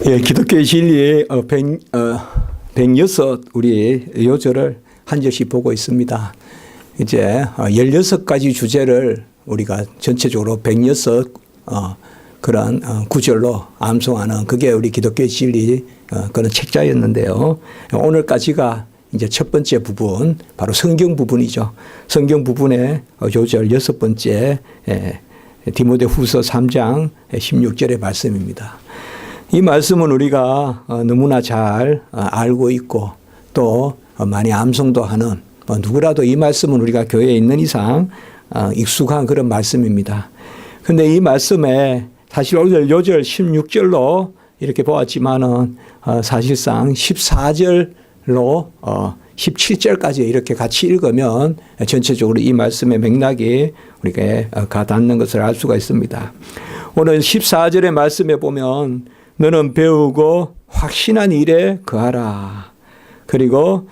예, 기독교의 진리 106 우리 요절을 한 절씩 보고 있습니다. 이제 16가지 주제를 우리가 전체적으로 106 그런 구절로 암송하는 그게 우리 기독교의 진리 그런 책자였는데요. 오늘까지가 이제 첫 번째 부분, 바로 성경 부분이죠. 성경 부분의 요절 6번째 디모데후서 3장 16절의 말씀입니다. 이 말씀은 우리가 너무나 잘 알고 있고 또 많이 암송도 하는 누구라도 이 말씀은 우리가 교회에 있는 이상 익숙한 그런 말씀입니다. 그런데 이 말씀에 사실 오늘 요절 16절로 이렇게 보았지만은 사실상 14절로 17절까지 이렇게 같이 읽으면 전체적으로 이 말씀의 맥락이 우리가 가닿는 것을 알 수가 있습니다. 오늘 14절의 말씀에 보면 너는 배우고 확신한 일에 거하라. 그리고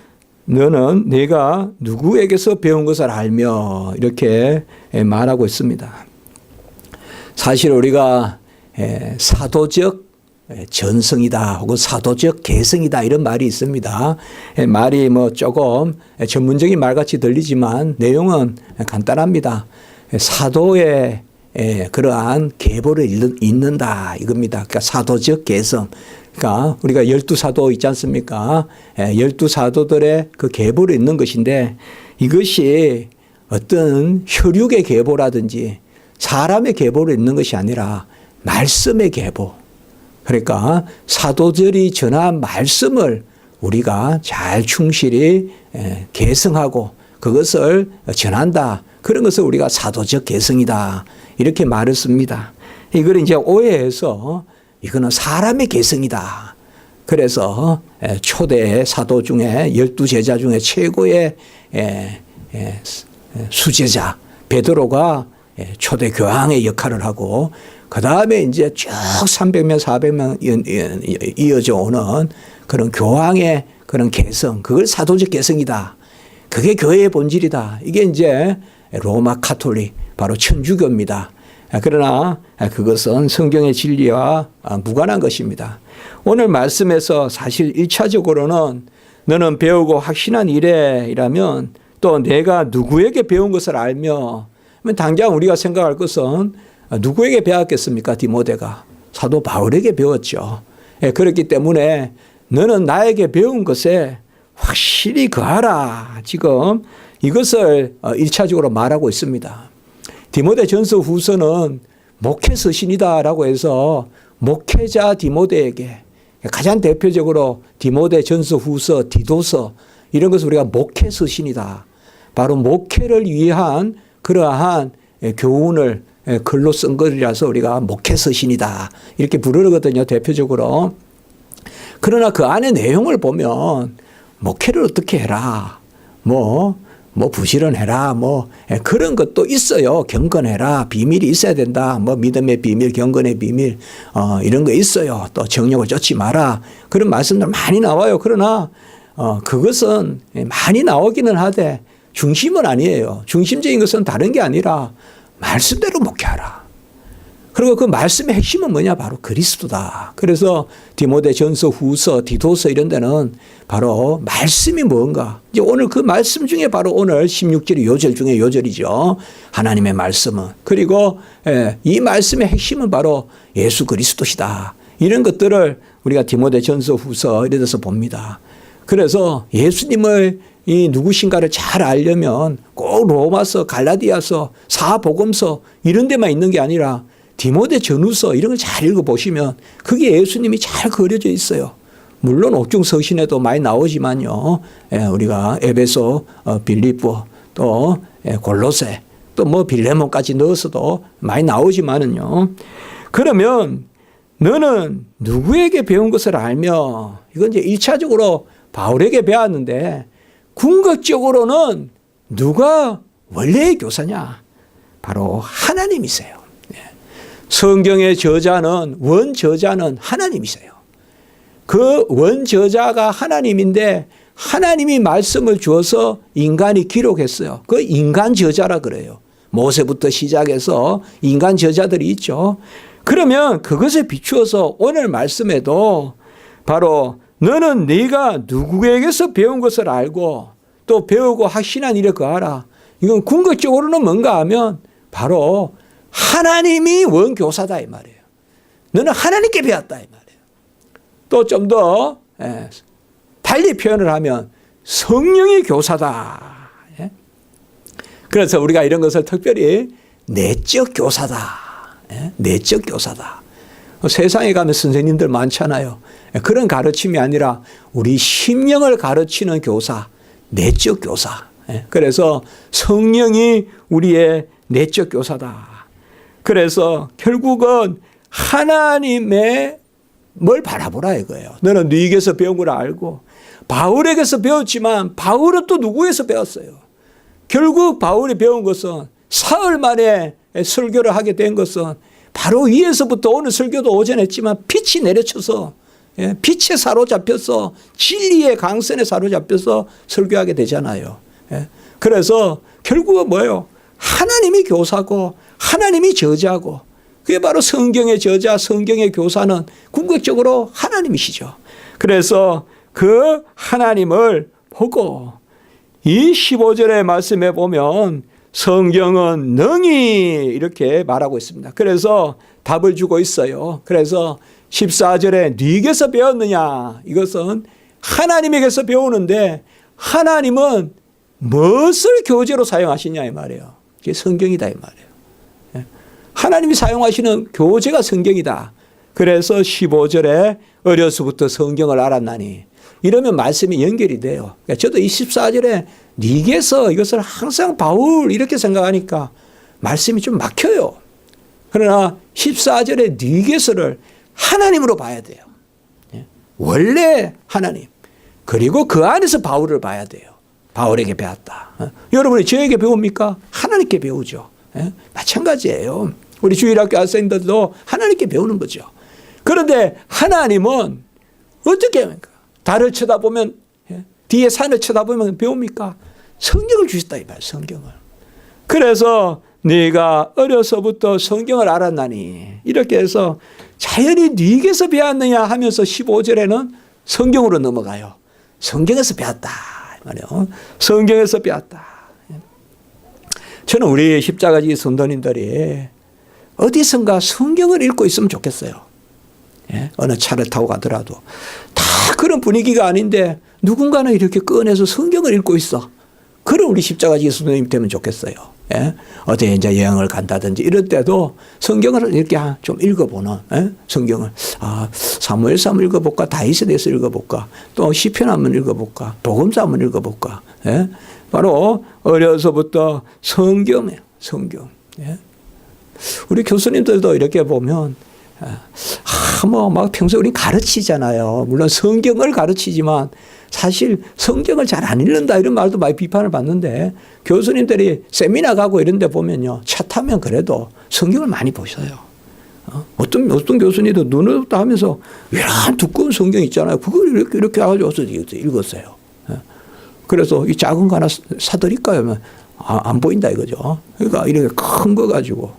너는 내가 누구에게서 배운 것을 알며 이렇게 말하고 있습니다. 사실 우리가 사도적 전성이다 혹은 사도적 개성이다 이런 말이 있습니다. 말이 뭐 조금 전문적인 말같이 들리지만 내용은 간단합니다. 사도의 그러한 계보를 잇는다 이겁니다. 그러니까 사도적 개성. 그러니까 우리가 12사도 있지 않습니까? 12사도들의 그 계보를 잇는 것인데 이것이 어떤 혈육의 계보라든지 사람의 계보를 잇는 것이 아니라 말씀의 계보. 그러니까 사도들이 전한 말씀을 우리가 잘 충실히 계승하고 그것을 전한다. 그런 것을 우리가 사도적 계승이다. 이렇게 말을 씁니다. 이걸 이제 오해해서 이거는 사람의 계승이다. 그래서 초대 사도 중에 12제자 중에 최고의 수제자 베드로가 초대 교황의 역할을 하고 그 다음에 이제 쭉 300명, 400명 이어져 오는 그런 교황의 그런 개성, 그걸 사도적 개성이다. 그게 교회의 본질이다. 이게 이제 로마 카톨릭, 바로 천주교입니다. 그러나 그것은 성경의 진리와 무관한 것입니다. 오늘 말씀에서 사실 1차적으로는 너는 배우고 확신한 이래라면 또 내가 누구에게 배운 것을 알며 당장 우리가 생각할 것은 누구에게 배웠겠습니까? 디모데가. 사도 바울에게 배웠죠. 그렇기 때문에 너는 나에게 배운 것에 확실히 거하라. 지금 이것을 1차적으로 말하고 있습니다. 디모데 전서 후서는 목회 서신이다라고 해서 목회자 디모데에게 가장 대표적으로 디모데 전서 후서, 디도서 이런 것을 우리가 목회 서신이다. 바로 목회를 위한 그러한 교훈을 글로 쓴 것이라서 우리가 목회 서신이다. 이렇게 부르거든요. 대표적으로. 그러나 그 안에 내용을 보면 목회를 어떻게 해라. 뭐 부지런해라. 그런 것도 있어요. 경건해라. 비밀이 있어야 된다. 믿음의 비밀, 경건의 비밀, 이런 거 있어요. 또 정욕을 쫓지 마라. 그런 말씀들 많이 나와요. 그러나, 그것은 많이 나오기는 하되 중심은 아니에요. 중심적인 것은 다른 게 아니라 말씀대로 목회하라. 그리고 그 말씀의 핵심은 뭐냐? 바로 그리스도다. 그래서 디모데 전서 후서, 디도서 이런 데는 바로 말씀이 뭔가. 이제 오늘 그 말씀 중에 바로 오늘 16절이 요절 중에 요절이죠. 하나님의 말씀은. 그리고 이 말씀의 핵심은 바로 예수 그리스도시다. 이런 것들을 우리가 디모데 전서 후서 이런 데서 봅니다. 그래서 예수님을 이 누구신가를 잘 알려면 꼭 로마서, 갈라디아서, 사복음서 이런 데만 있는 게 아니라 디모데 전후서 이런 걸 잘 읽어보시면 그게 예수님이 잘 그려져 있어요. 물론 옥중 서신에도 많이 나오지만요. 우리가 에베소, 빌립보 또 골로새 또 빌레몬까지 넣어서도 많이 나오지만은요. 그러면 너는 누구에게 배운 것을 알며 이건 이제 1차적으로 바울에게 배웠는데 궁극적으로는 누가 원래의 교사냐? 바로 하나님이세요. 성경의 저자는 원저자는 하나님이세요. 그 원저자가 하나님인데 하나님이 말씀을 주어서 인간이 기록했어요. 그 인간 저자라 그래요. 모세부터 시작해서 인간 저자들이 있죠. 그러면 그것에 비추어서 오늘 말씀에도 바로 너는 네가 누구에게서 배운 것을 알고 또 배우고 확신한 일에 거하라. 이건 궁극적으로는 뭔가 하면 바로 하나님이 원교사다 이 말이에요. 너는 하나님께 배웠다 이 말이에요. 또 좀 더 달리 표현을 하면 성령이 교사다. 그래서 우리가 이런 것을 특별히 내적 교사다. 내적 교사다. 세상에 가면 선생님들 많잖아요. 그런 가르침이 아니라 우리 심령을 가르치는 교사, 내적 교사. 그래서 성령이 우리의 내적 교사다. 그래서 결국은 하나님의 뭘 바라보라 이거예요. 너는 네게서 배운 걸 알고 바울에게서 배웠지만 바울은 또 누구에서 배웠어요? 결국 바울이 배운 것은 사흘 만에 설교를 하게 된 것은 바로 위에서부터 오늘 설교도 오전 했지만 빛이 내려쳐서 빛에 사로잡혀서 진리의 강선에 사로잡혀서 설교하게 되잖아요. 그래서 결국은 뭐예요? 하나님이 교사고 하나님이 저자고 그게 바로 성경의 저자 성경의 교사는 궁극적으로 하나님이시죠. 그래서 그 하나님을 보고 이 15절의 말씀에 보면 성경은 능히 이렇게 말하고 있습니다. 그래서 답을 주고 있어요. 그래서 14절에 네게서 배웠느냐 이것은 하나님에게서 배우는데 하나님은 무엇을 교재로 사용하시냐 이 말이에요. 이게 성경이다 이 말이에요. 하나님이 사용하시는 교재가 성경이다. 그래서 15절에 어려서부터 성경을 알았나니 이러면 말씀이 연결이 돼요. 그러니까 저도 24절에 네게서 이것을 항상 바울 이렇게 생각하니까 말씀이 좀 막혀요. 그러나 14절에 네게서를 하나님으로 봐야 돼요. 원래 하나님 그리고 그 안에서 바울을 봐야 돼요. 바울에게 배웠다. 여러분이 저에게 배웁니까? 하나님께 배우죠. 마찬가지예요. 우리 주일학교 학생들도 하나님께 배우는 거죠. 그런데 하나님은 어떻게 합니까? 달을 쳐다보면 뒤에 산을 쳐다보면 배웁니까? 성경을 주셨다 이 말 성경을. 그래서 네가 어려서부터 성경을 알았나니 이렇게 해서 자연히 네게서 배웠느냐 하면서 15절에는 성경으로 넘어가요. 성경에서 배웠다 말이에요. 성경에서 배웠다. 저는 우리 십자가지 성도님들이 어디선가 성경을 읽고 있으면 좋겠어요. 어느 차를 타고 가더라도 다 그런 분위기가 아닌데 누군가는 이렇게 꺼내서 성경을 읽고 있어. 그런 우리 십자가지 성도님 되면 좋겠어요. 어디 이제 여행을 간다든지 이럴 때도 성경을 이렇게 좀 읽어보는 성경을 사무엘서 한번 읽어볼까 다윗에 대해서 읽어볼까 또 시편 한번 읽어볼까 복음서 한번 읽어볼까 바로 어려서부터 성경이에요. 성경. 우리 교수님들도 이렇게 보면 막 평소에 우리 가르치잖아요. 물론 성경을 가르치지만 사실 성경을 잘 안 읽는다 이런 말도 많이 비판을 받는데 교수님들이 세미나 가고 이런 데 보면요. 차 타면 그래도 성경을 많이 보셔요. 어떤 교수님도 눈을 떴다 하면서 이런 두꺼운 성경 있잖아요. 그걸 이렇게 해가지고 읽었어요. 그래서 이 작은 거 하나 사드릴까요? 하면 안 보인다 이거죠. 그러니까 이렇게 큰 거 가지고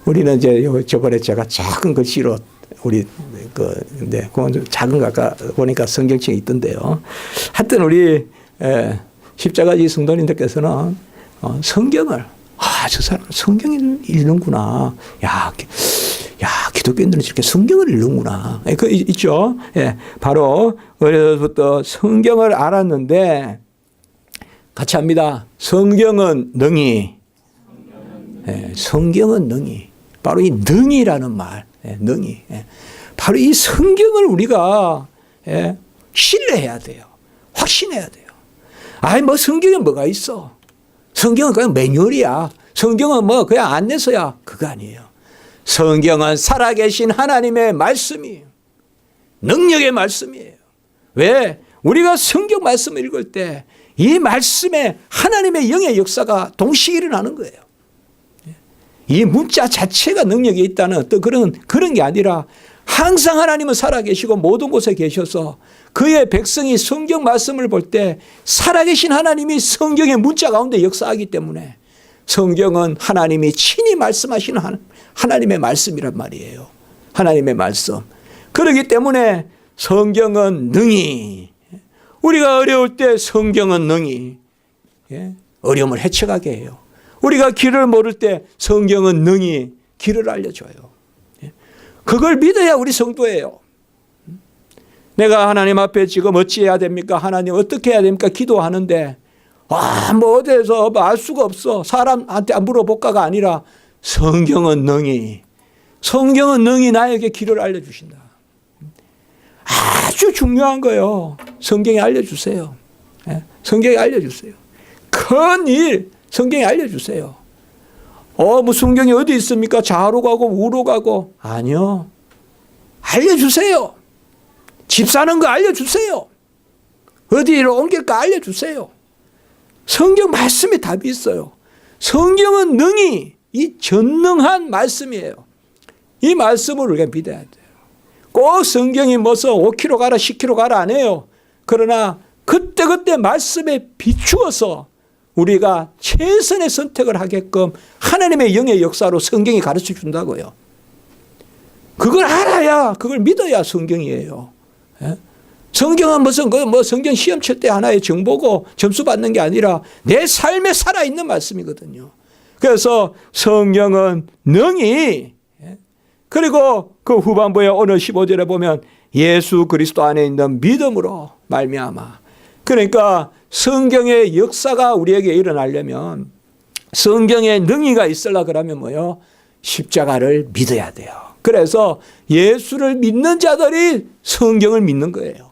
우리는 이제 저번에 제가 작은 글씨로 우리 근데 그건 작은 거 아까 보니까 성경책에 있던데요. 하여튼 우리 십자가지 성도님들께서는 성경을 저 사람 성경을 읽는구나. 야 기독교인들은 저렇게 성경을 읽는구나. 그 있죠. 바로 어려서부터 성경을 알았는데 같이 합니다. 성경은 능히. 성경은 능히. 바로 이 능이라는 말. 능히. 바로 이 성경을 우리가 신뢰해야 돼요. 확신해야 돼요. 뭐 성경에 뭐가 있어. 성경은 그냥 매뉴얼이야. 성경은 뭐 그냥 안내서야. 그거 아니에요. 성경은 살아계신 하나님의 말씀이에요. 능력의 말씀이에요. 왜? 우리가 성경 말씀을 읽을 때 이 말씀에 하나님의 영의 역사가 동시에 일어나는 거예요. 이 문자 자체가 능력이 있다는 또 그런 게 아니라 항상 하나님은 살아계시고 모든 곳에 계셔서 그의 백성이 성경 말씀을 볼 때 살아계신 하나님이 성경의 문자 가운데 역사하기 때문에 성경은 하나님이 친히 말씀하시는 하나님의 말씀이란 말이에요. 하나님의 말씀. 그렇기 때문에 성경은 능히, 우리가 어려울 때 성경은 능히 어려움을 헤쳐가게 해요. 우리가 길을 모를 때 성경은 능히 길을 알려줘요. 그걸 믿어야 우리 성도예요. 내가 하나님 앞에 지금 어찌해야 됩니까? 하나님 어떻게 해야 됩니까? 기도하는데 뭐 어디서 알 수가 없어. 사람한테 물어볼까가 아니라 성경은 능히 나에게 길을 알려주신다. 아주 중요한 거예요. 성경에 알려주세요. 성경에 알려주세요. 큰 일 성경에 알려주세요. 뭐 성경이 어디 있습니까? 좌로 가고 우로 가고. 아니요. 알려주세요. 집 사는 거 알려주세요. 어디로 옮길까 알려주세요. 성경 말씀에 답이 있어요. 성경은 능히 이 전능한 말씀이에요. 이 말씀을 우리가 믿어야 돼요. 꼭 성경이 뭐서 5km 가라 10km 가라 안 해요. 그러나 그때그때 말씀에 비추어서 우리가 최선의 선택을 하게끔 하나님의 영의 역사로 성경이 가르쳐 준다고요. 그걸 알아야, 그걸 믿어야 성경이에요. 성경은 무슨 성경 시험 칠 때 하나의 정보고 점수 받는 게 아니라 내 삶에 살아있는 말씀이거든요. 그래서 성경은 능히, 그리고 그 후반부에 오늘 15절에 보면 예수 그리스도 안에 있는 믿음으로 말미암아. 그러니까 성경의 역사가 우리에게 일어나려면 성경에 능히가 있으려 그러면 뭐요? 십자가를 믿어야 돼요. 그래서 예수를 믿는 자들이 성경을 믿는 거예요.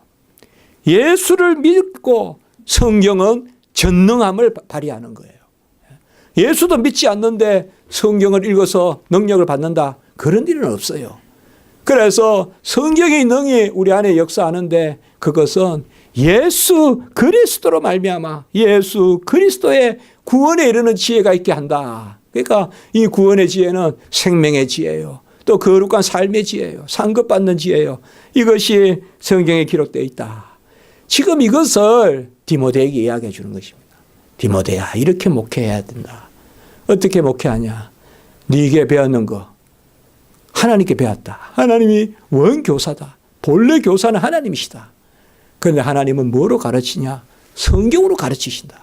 예수를 믿고 성경은 전능함을 발휘하는 거예요. 예수도 믿지 않는데 성경을 읽어서 능력을 받는다. 그런 일은 없어요. 그래서 성경이 능히 우리 안에 역사하는데 그것은 예수 그리스도로 말미암아 예수 그리스도의 구원에 이르는 지혜가 있게 한다. 그러니까 이 구원의 지혜는 생명의 지혜예요. 또 거룩한 삶의 지혜예요. 상급받는 지혜예요. 이것이 성경에 기록되어 있다. 지금 이것을 디모데에게 이야기해 주는 것입니다. 디모데야, 이렇게 목회해야 된다. 어떻게 목회하냐? 네게 배웠는 거 하나님께 배웠다. 하나님이 원교사다. 본래 교사는 하나님이시다. 그런데 하나님은 뭐로 가르치냐? 성경으로 가르치신다.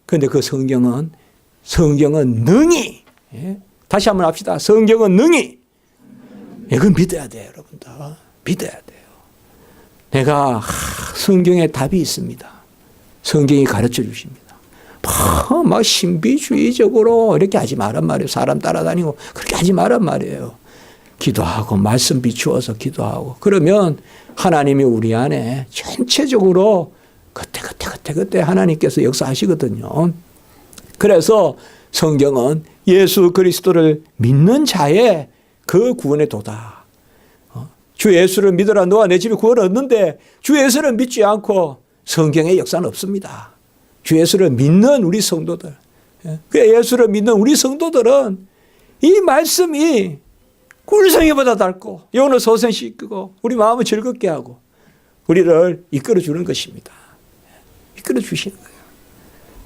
그런데 그 성경은 능히, 다시 한번 합시다. 성경은 능히. 이건 믿어야 돼요, 여러분들. 믿어야 돼요. 내가 성경에 답이 있습니다. 성경이 가르쳐 주십니다. 막 신비주의적으로 이렇게 하지 말란 말이에요. 사람 따라다니고 그렇게 하지 말란 말이에요. 기도하고 말씀 비추어서 기도하고 그러면 하나님이 우리 안에 전체적으로 그때 하나님께서 역사하시거든요. 그래서 성경은 예수 그리스도를 믿는 자의 그 구원의 도다. 주 예수를 믿어라 너와 내 집에 구원을 얻는데 주 예수를 믿지 않고 성경의 역사는 없습니다. 주 예수를 믿는 우리 성도들, 그 예수를 믿는 우리 성도들은 이 말씀이 꿀성이보다 달고 영혼을 소생시키고 우리 마음을 즐겁게 하고 우리를 이끌어주는 것입니다. 이끌어주시는 거예요.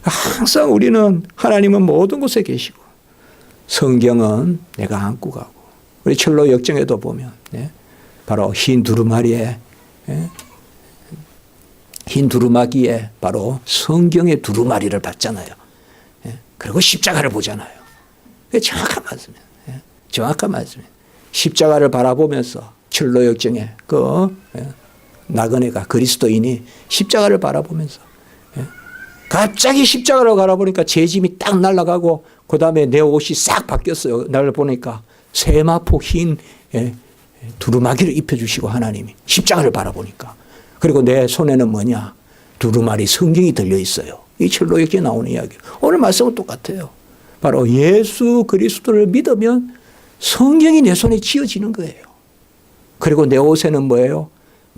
항상 우리는 하나님은 모든 곳에 계시고 성경은 내가 안고 가고 우리 철로 역정에도 보면 바로 흰 두루마리에 흰 두루마기에 바로 성경의 두루마리를 받잖아요. 그리고 십자가를 보잖아요. 정확한 말씀이에요. 정확한 말씀이에요. 십자가를 바라보면서 철로 역정에 그 나그네가 그리스도인이 십자가를 바라보면서 갑자기 십자가를 바라보니까 제 짐이 딱 날아가고 그 다음에 내 옷이 싹 바뀌었어요. 나를 보니까 세마포 흰 두루마기를 입혀주시고 하나님이 십자가를 바라보니까 그리고 내 손에는 뭐냐? 두루마리 성경이 들려있어요. 이 철로 역정에 나오는 이야기. 오늘 말씀은 똑같아요. 바로 예수 그리스도를 믿으면 성경이 내 손에 쥐어지는 거예요. 그리고 내 옷에는 뭐예요?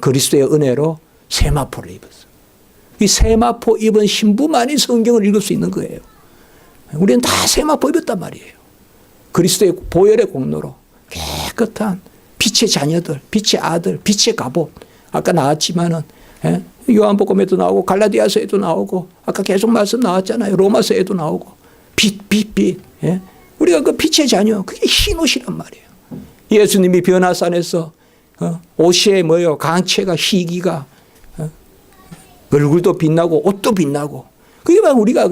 그리스도의 은혜로 세마포를 입었어요. 이 세마포 입은 신부만이 성경을 읽을 수 있는 거예요. 우리는 다 세마포 입었단 말이에요. 그리스도의 보혈의 공로로 깨끗한 빛의 자녀들, 빛의 아들, 빛의 갑옷. 아까 나왔지만은 요한복음에도 나오고 갈라디아서에도 나오고 아까 계속 말씀 나왔잖아요. 로마서에도 나오고 빛. 우리가 그 빛의 자녀, 그게 흰 옷이란 말이에요. 예수님이 변화산에서 옷에 뭐예요? 강체가 희기가 얼굴도 빛나고 옷도 빛나고 그게 바로 우리가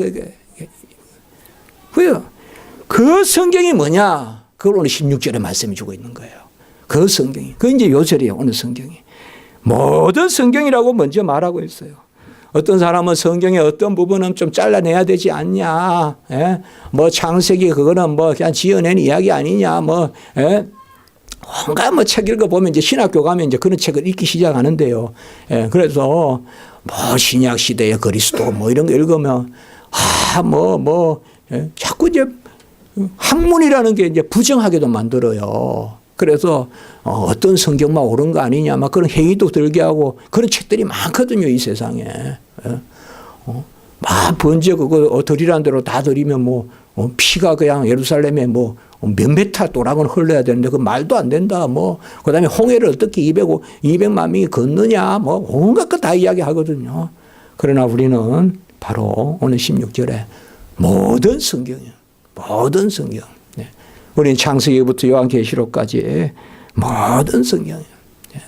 그래요. 그 성경이 뭐냐? 그걸 오늘 16절에 말씀해 주고 있는 거예요. 그 성경이. 그 이제 요절이에요. 오늘 성경이. 모든 성경이라고 먼저 말하고 있어요. 어떤 사람은 성경의 어떤 부분은 좀 잘라내야 되지 않냐. 예? 뭐 창세기 그거는 뭐 그냥 지어낸 이야기 아니냐. 뭐, 예? 온갖 뭐 책 읽어보면 이제 신학교 가면 이제 그런 책을 읽기 시작하는데요. 예? 그래서 뭐 신약 시대의 그리스도 뭐 이런 거 읽으면 예? 자꾸 이제 학문이라는 게 이제 부정하게도 만들어요. 그래서 어떤 성경만 옳은 거 아니냐 막 그런 회의도 들게 하고 그런 책들이 많거든요, 이 세상에. 막 번제 그거 드리라는 대로 다 드리면 뭐 피가 그냥 예루살렘에 뭐 몇 메타 또락은 흘러야 되는데 그 말도 안 된다. 뭐 그다음에 홍해를 어떻게 200만 명이 걷느냐 뭐 온갖 거 다 이야기하거든요. 그러나 우리는 바로 오늘 16절에 모든 성경이에요. 모든 성경. 네. 우리는 창세기부터 요한계시록까지 모든 성경이에요. 네.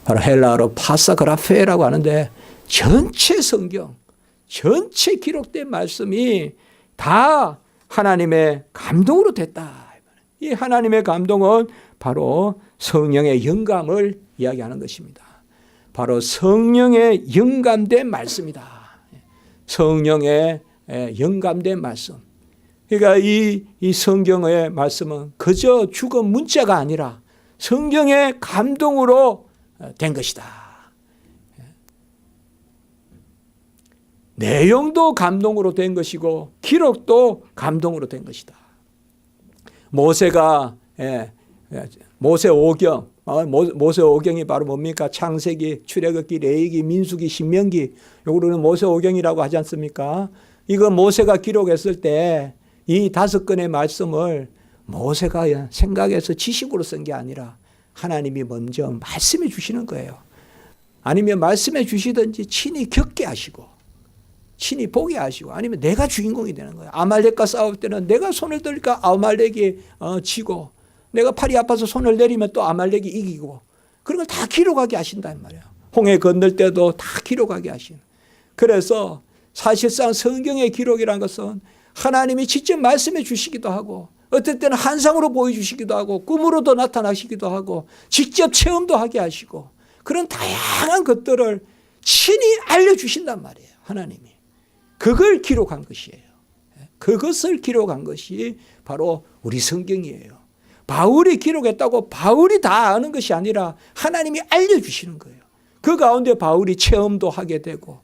바로 헬라어로 파사그라페라고 하는데 전체 성경, 전체 기록된 말씀이 다 하나님의 감동으로 됐다. 이 하나님의 감동은 바로 성령의 영감을 이야기하는 것입니다. 바로 성령의 영감된 말씀이다. 성령의 영감된 말씀. 그러니까 이 성경의 말씀은 그저 죽은 문자가 아니라 성경의 감동으로 된 것이다. 내용도 감동으로 된 것이고 기록도 감동으로 된 것이다. 모세가 모세 오경, 모세 오경이 바로 뭡니까? 창세기, 출애굽기, 레위기, 민수기, 신명기. 요거는 모세 오경이라고 하지 않습니까? 이거 모세가 기록했을 때 이 5건의 말씀을 모세가 생각해서 지식으로 쓴 게 아니라 하나님이 먼저 말씀해 주시는 거예요. 아니면 말씀해 주시든지 친히 겪게 하시고 친히 보게 하시고 아니면 내가 주인공이 되는 거예요. 아말렉과 싸울 때는 내가 손을 들니까 아말렉이 지고 내가 팔이 아파서 손을 내리면 또 아말렉이 이기고 그런 걸 다 기록하게 하신단 말이에요. 홍해 건널 때도 다 기록하게 하시는. 그래서 사실상 성경의 기록이라는 것은 하나님이 직접 말씀해 주시기도 하고 어떨 때는 환상으로 보여주시기도 하고 꿈으로도 나타나시기도 하고 직접 체험도 하게 하시고 그런 다양한 것들을 친히 알려주신단 말이에요. 하나님이. 그걸 기록한 것이에요. 그것을 기록한 것이 바로 우리 성경이에요. 바울이 기록했다고 바울이 다 아는 것이 아니라 하나님이 알려주시는 거예요. 그 가운데 바울이 체험도 하게 되고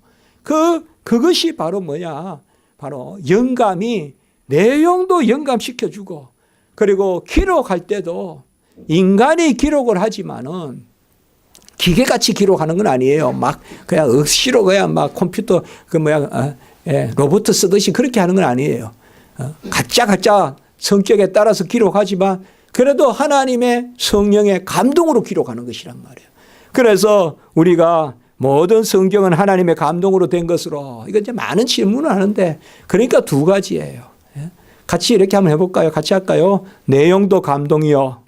그것이 바로 뭐냐? 바로 영감이 내용도 영감시켜주고 그리고 기록할 때도 인간이 기록을 하지만은 기계같이 기록하는 건 아니에요. 막 그냥 억지로 그냥 막 컴퓨터 로봇 쓰듯이 그렇게 하는 건 아니에요. 각자 성격에 따라서 기록하지만 그래도 하나님의 성령의 감동으로 기록하는 것이란 말이에요. 그래서 우리가 모든 성경은 하나님의 감동으로 된 것으로 이거 이제 많은 질문을 하는데 그러니까 2가지예요. 같이 이렇게 한번 해볼까요? 같이 할까요? 내용도 감동이요.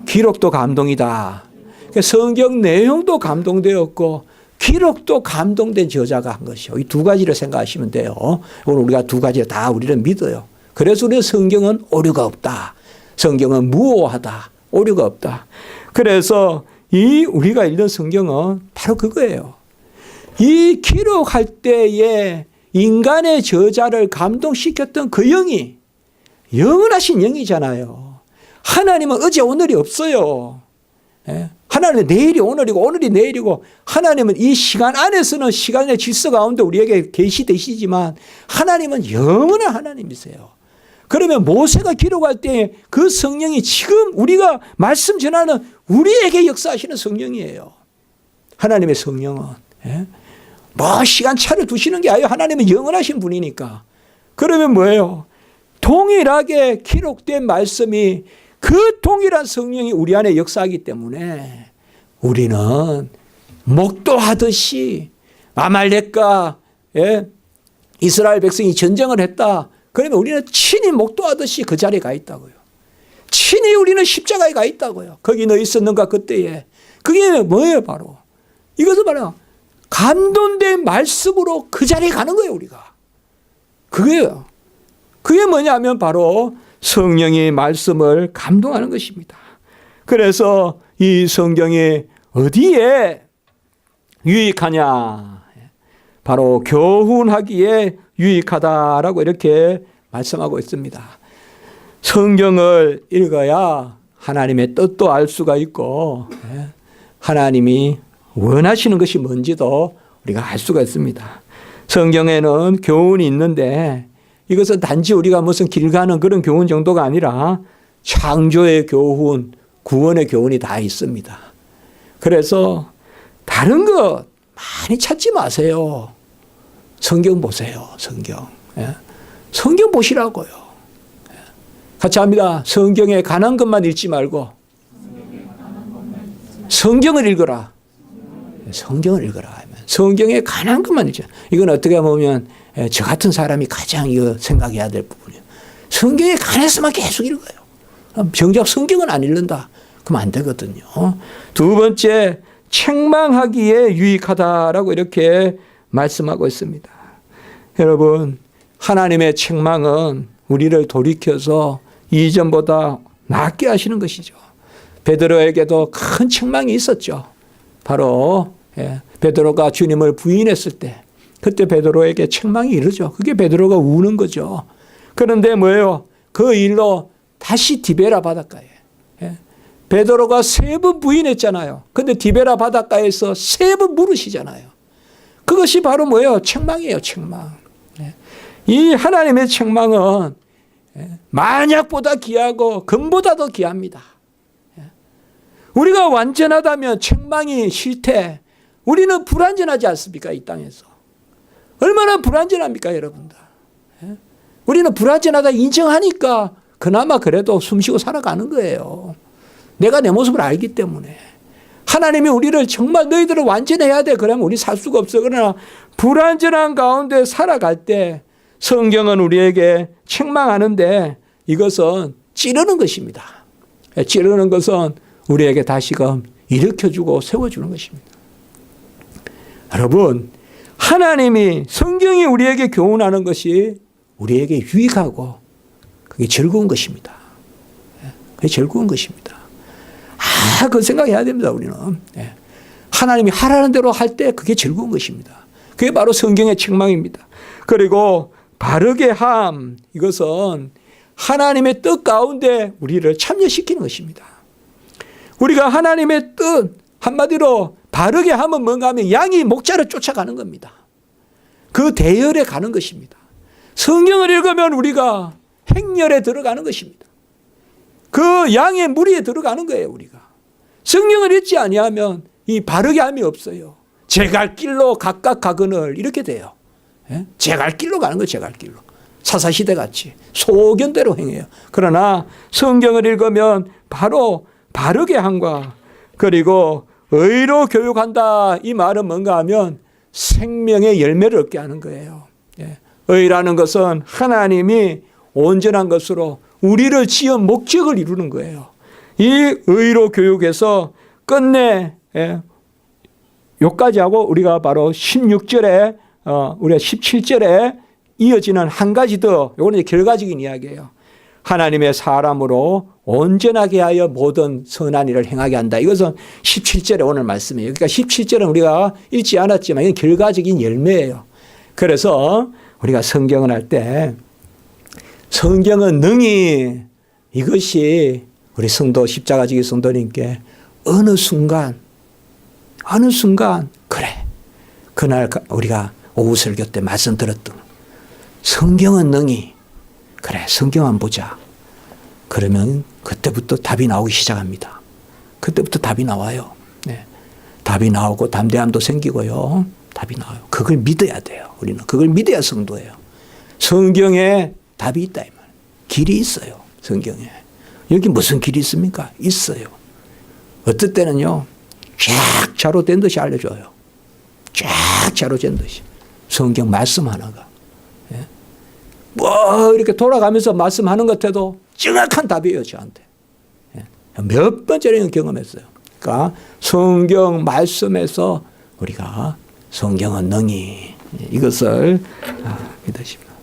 기록도 감동이다. 성경 내용도 감동되었고 기록도 감동된 저자가 한 것이요. 이 2가지를 생각하시면 돼요. 오늘 우리가 2가지 다 우리를 믿어요. 그래서 우리는 성경은 오류가 없다. 성경은 무오하다. 오류가 없다. 그래서 우리가 읽는 성경은 바로 그거예요. 이 기록할 때에 인간의 저자를 감동시켰던 그 영이 영원하신 영이잖아요. 하나님은 어제 오늘이 없어요. 하나님은 내일이 오늘이고 오늘이 내일이고 하나님은 이 시간 안에서는 시간의 질서 가운데 우리에게 계시되시지만 하나님은 영원한 하나님이세요. 그러면 모세가 기록할 때 그 성령이 지금 우리가 말씀 전하는 우리에게 역사하시는 성령이에요. 하나님의 성령은. 뭐 시간차를 두시는 게 아니에요. 하나님은 영원하신 분이니까. 그러면 뭐예요? 동일하게 기록된 말씀이 그 동일한 성령이 우리 안에 역사하기 때문에 우리는 목도하듯이 아말렉과 이스라엘 백성이 전쟁을 했다. 그러면 우리는 친히 목도하듯이 그 자리에 가 있다고요. 친히 우리는 십자가에 가 있다고요. 거기 너 있었는가 그때에. 그게 뭐예요 바로. 이것은 바로 감동된 말씀으로 그 자리에 가는 거예요 우리가. 그게요. 그게 뭐냐면 바로 성령이 말씀을 감동하는 것입니다. 그래서 이 성경이 어디에 유익하냐. 바로 교훈하기에 유익하다라고 이렇게 말씀하고 있습니다. 성경을 읽어야 하나님의 뜻도 알 수가 있고 하나님이 원하시는 것이 뭔지도 우리가 알 수가 있습니다. 성경에는 교훈이 있는데 이것은 단지 우리가 무슨 길 가는 그런 교훈 정도가 아니라 창조의 교훈, 구원의 교훈이 다 있습니다. 그래서 다른 것 많이 찾지 마세요. 성경 보세요. 성경. 성경 보시라고요. 같이 합니다. 성경에 관한 것만 읽지 말고 성경을 읽어라. 성경을 읽어라. 성경에 관한 것만 읽자. 이건 어떻게 보면 저 같은 사람이 가장 이거 생각해야 될 부분이에요. 성경에 관해서만 계속 읽어요. 정작 성경은 안 읽는다. 그럼 안 되거든요. 두 번째, 책망하기에 유익하다라고 이렇게 말씀하고 있습니다. 여러분, 하나님의 책망은 우리를 돌이켜서 이전보다 낫게 하시는 것이죠. 베드로에게도 큰 책망이 있었죠. 바로 베드로가 주님을 부인했을 때 그때 베드로에게 책망이 이르죠. 그게 베드로가 우는 거죠. 그런데 뭐예요? 그 일로 다시 디베라 바닷가에 베드로가 3번 부인했잖아요. 근데 디베라 바닷가에서 3번 물으시잖아요. 그것이 바로 뭐예요? 책망이에요. 책망. 이 하나님의 책망은 만약보다 귀하고 금보다도 귀합니다. 우리가 완전하다면 책망이 싫대. 우리는 불완전하지 않습니까? 이 땅에서. 얼마나 불완전합니까? 여러분들. 우리는 불완전하다 인정하니까 그나마 그래도 숨쉬고 살아가는 거예요. 내가 내 모습을 알기 때문에. 하나님이 우리를 정말 너희들을 완전해야 돼. 그러면 우리 살 수가 없어. 그러나 불완전한 가운데 살아갈 때 성경은 우리에게 책망하는데 이것은 찌르는 것입니다. 찌르는 것은 우리에게 다시금 일으켜주고 세워주는 것입니다. 여러분, 하나님이 성경이 우리에게 교훈하는 것이 우리에게 유익하고 그게 즐거운 것입니다. 그게 즐거운 것입니다. 그 생각해야 됩니다. 우리는. 하나님이 하라는 대로 할 때 그게 즐거운 것입니다. 그게 바로 성경의 책망입니다. 그리고 바르게 함, 이것은 하나님의 뜻 가운데 우리를 참여시키는 것입니다. 우리가 하나님의 뜻, 한마디로 바르게 하면 뭔가 하면 양이 목자를 쫓아가는 겁니다. 그 대열에 가는 것입니다. 성경을 읽으면 우리가 행렬에 들어가는 것입니다. 그 양의 무리에 들어가는 거예요. 우리가. 성경을 읽지 아니하면 이 바르게 함이 없어요. 제 갈 길로 각각 가거늘 이렇게 돼요. 제 갈 길로 가는 거예요. 제 갈 길로. 사사시대 같이 소견대로 행해요. 그러나 성경을 읽으면 바로 바르게 함과 그리고 의로 교육한다. 이 말은 뭔가 하면 생명의 열매를 얻게 하는 거예요. 의라는 것은 하나님이 온전한 것으로 우리를 지은 목적을 이루는 거예요. 이 의로 교육해서 끝내 요까지 하고 우리가 바로 16절에 우리가 17절에 이어지는 한 가지 더, 이거는 결과적인 이야기예요. 하나님의 사람으로 온전하게 하여 모든 선한 일을 행하게 한다. 이것은 17절에 오늘 말씀이에요. 그러니까 17절은 우리가 읽지 않았지만 이건 결과적인 열매예요. 그래서 우리가 성경을 할 때 성경은 능히 이것이 우리 성도 십자가지기 성도님께 어느 순간 그래 그날 우리가 오후 설교 때 말씀 들었던 성경은 능히 그래 성경만 보자. 그러면 그때부터 답이 나오기 시작합니다. 그때부터 답이 나와요. 답이 나오고 담대함도 생기고요. 답이 나와요. 그걸 믿어야 돼요. 우리는 그걸 믿어야 성도예요. 성경에 답이 있다 이 말. 길이 있어요. 성경에. 여기 무슨 길이 있습니까? 있어요. 어떨 때는요. 쫙 자로 된 듯이 알려줘요. 쫙 자로 된 듯이. 성경 말씀 하나가. 뭐 이렇게 돌아가면서 말씀하는 것 같아도 정확한 답이에요, 저한테. 몇 번째를 경험했어요. 그러니까 성경 말씀에서 우리가 성경은 능히 이것을 믿으십니다.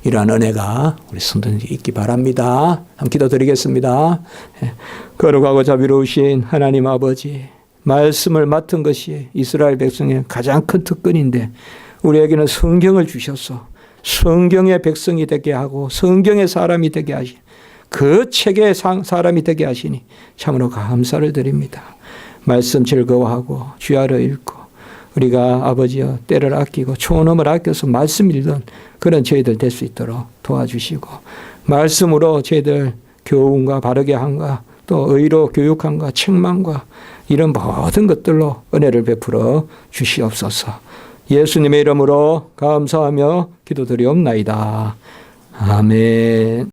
이러한 은혜가 우리 성도님들이 있기 바랍니다. 한번 기도드리겠습니다. 거룩하고 자비로우신 하나님 아버지, 말씀을 맡은 것이 이스라엘 백성의 가장 큰 특권인데 우리에게는 성경을 주셔서 성경의 백성이 되게 하고 성경의 사람이 되게 하시, 그 책의 사람이 되게 하시니 참으로 감사를 드립니다. 말씀 즐거워하고 주야를 읽고 우리가 아버지여 때를 아끼고 초음을 아껴서 말씀 읽던 그런 저희들 될 수 있도록 도와주시고 말씀으로 저희들 교훈과 바르게 함과 또 의로 교육함과 책망과 이런 모든 것들로 은혜를 베풀어 주시옵소서. 예수님의 이름으로 감사하며 기도드리옵나이다. 아멘.